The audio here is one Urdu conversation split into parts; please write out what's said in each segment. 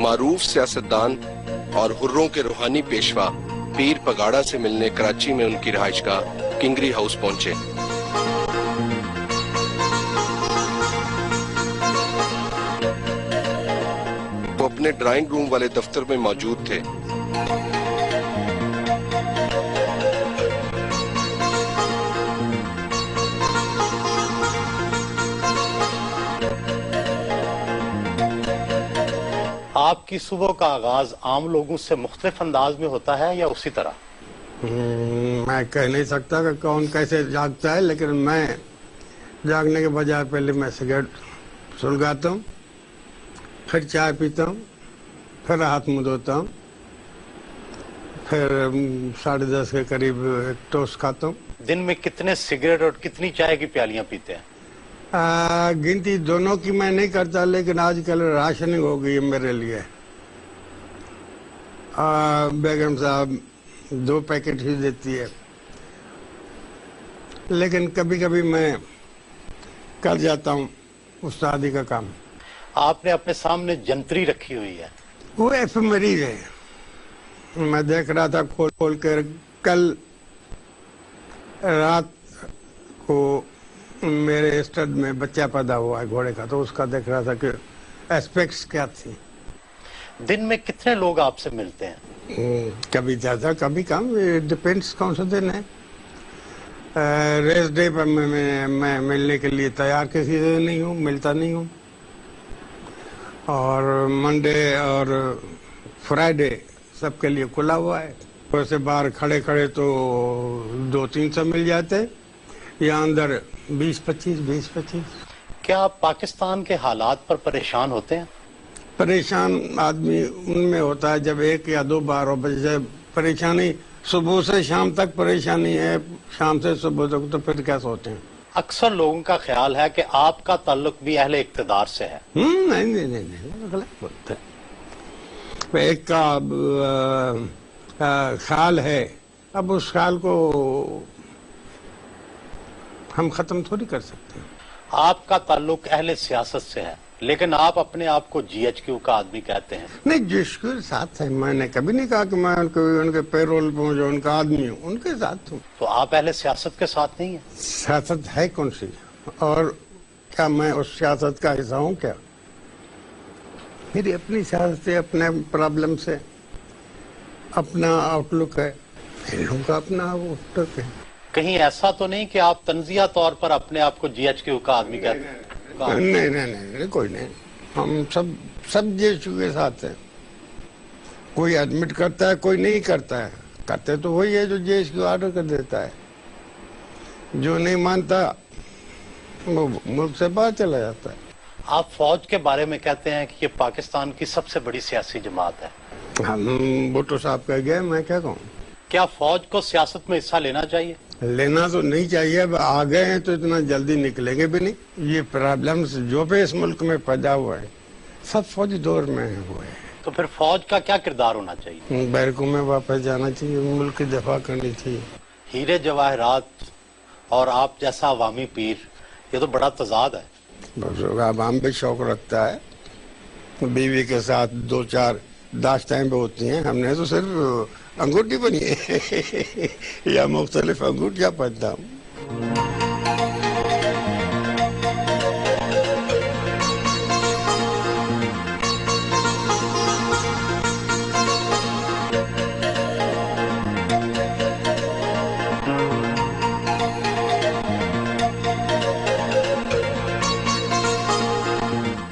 معروف سیاستدان اور حروں کے روحانی پیشوا پیر پگاڑا سے ملنے کراچی میں ان کی رہائش گاہ کنگری ہاؤس پہنچے۔ وہ اپنے ڈرائنگ روم والے دفتر میں موجود تھے۔ آپ کی صبح کا آغاز عام لوگوں سے مختلف انداز میں ہوتا ہے یا اسی طرح؟ میں کہہ نہیں سکتا کہ کون کیسے جاگتا ہے، لیکن میں جاگنے کے بجائے پہلے میں سگریٹ سلگاتا ہوں، پھر چائے پیتا ہوں، پھر ہاتھ منہ دھوتا ہوں، پھر 10:30 کے قریب ایک ٹوسٹ کھاتا ہوں۔ دن میں کتنے سگریٹ اور کتنی چائے کی پیالیاں پیتے ہیں؟ گنتی دونوں کی میں نہیں کرتا، لیکن آج کل راشننگ ہو گئی ہے میرے لیے۔ بیگم صاحب 2 پیکٹ ہی دیتی ہے، لیکن کبھی کبھی میں کر جاتا ہوں استادی کا کام۔ آپ نے اپنے سامنے جنتری رکھی ہوئی ہے، وہ ایفیمریز ہے۔ میں دیکھ رہا تھا کھول کر، کل رات کو میرے اسٹڈ میں بچہ پیدا ہوا ہے گھوڑے کا، تو اس کا دیکھ رہا تھا کہ ایسپیکٹس کیا تھی۔ دن میں کتنے لوگ آپ سے ملتے ہیں؟ کبھی زیادہ کبھی کم، ڈپینڈس کون سا دن ہے۔ ریس ڈے پر میں ملنے کے لیے تیار کسی سے نہیں ہوں، ملتا نہیں ہوں، اور منڈے اور فرائیڈے سب کے لیے کھلا ہوا ہے۔ ویسے باہر کھڑے کھڑے تو 200-300 مل جاتے، یا اندر 20-25۔ کیا آپ پاکستان کے حالات پر پریشان ہوتے ہیں؟ پریشان آدمی ان میں ہوتا ہے جب 1 یا 2 بار ہو، جیسے پریشانی صبح سے شام تک پریشانی ہے، شام سے صبح تک، تو پھر کیسے ہوتے ہیں؟ اکثر لوگوں کا خیال ہے کہ آپ کا تعلق بھی اہل اقتدار سے ہے۔ نہیں، غلط بولتے ہیں۔ ایک کا خیال ہے، اب اس خیال کو ہم ختم تھوڑی کر سکتے ہیں۔ آپ کا تعلق اہل سیاست سے ہے، لیکن آپ اپنے آپ کو GHQ کا آدمی کہتے ہیں۔ نہیں، جس کے ساتھ ہے، میں نے کبھی نہیں کہا کہ میں ان کے پیرول پہ جو ان کا آدمی ہوں، ان کے ساتھ ہوں۔ تو آپ اہل سیاست کے ساتھ نہیں ہیں؟ سیاست ہے کون سی؟ اور کیا میں اس سیاست کا حصہ ہوں کیا؟ میری اپنی سیاست سے، اپنے پرابلم سے اپنا آؤٹ لک ہے، لوگوں کا اپنا آؤٹ لک ہے۔ کہیں ایسا تو نہیں کہ آپ تنزیہ طور پر اپنے آپ کو GHQ کا آدمی کہتے ہیں؟ نہیں، کوئی نہیں، ہم سب GHQ کے ساتھ ہیں۔ کوئی ایڈمٹ کرتا ہے، کوئی نہیں کرتا ہے۔ کرتے تو وہی ہے جو GHQ آرڈر کر دیتا ہے، جو نہیں مانتا وہ ملک سے باہر چلا جاتا ہے۔ آپ فوج کے بارے میں کہتے ہیں کہ یہ پاکستان کی سب سے بڑی سیاسی جماعت ہے۔ ہم بھٹو صاحب کہہ گئے، میں کیا کہوں؟ کیا فوج کو سیاست میں حصہ لینا چاہیے؟ لینا تو نہیں چاہیے، اب آ گئے ہیں تو اتنا جلدی نکلیں گے بھی نہیں۔ یہ پرابلمز جو بھی اس ملک میں پیدا ہوا ہے، سب فوجی دور میں ہوئے ہیں۔ تو پھر فوج کا کیا کردار ہونا چاہیے؟ بیرکوں میں واپس جانا چاہیے، ملک کی دفاع کرنی چاہیے۔ ہیرے جواہرات اور آپ جیسا عوامی پیر، یہ تو بڑا تضاد ہے۔ عوام بھی شوق رکھتا ہے، بیوی کے ساتھ 2-4 داشتیں بھی ہوتی ہیں، ہم نے تو صرف انگوٹھی بنی ہے یا مختلف انگوٹھیاں پہنتا ہوں۔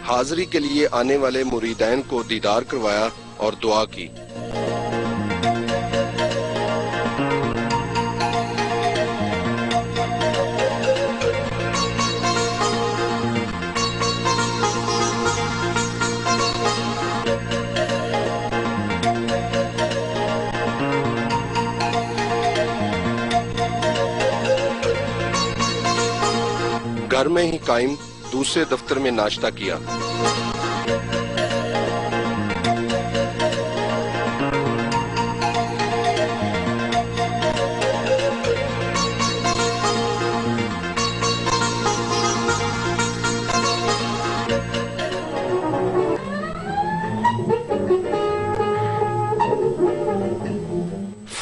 حاضری کے لیے آنے والے مریدین کو دیدار کروایا اور دعا کی۔ گھر میں ہی قائم دوسرے دفتر میں ناشتہ کیا۔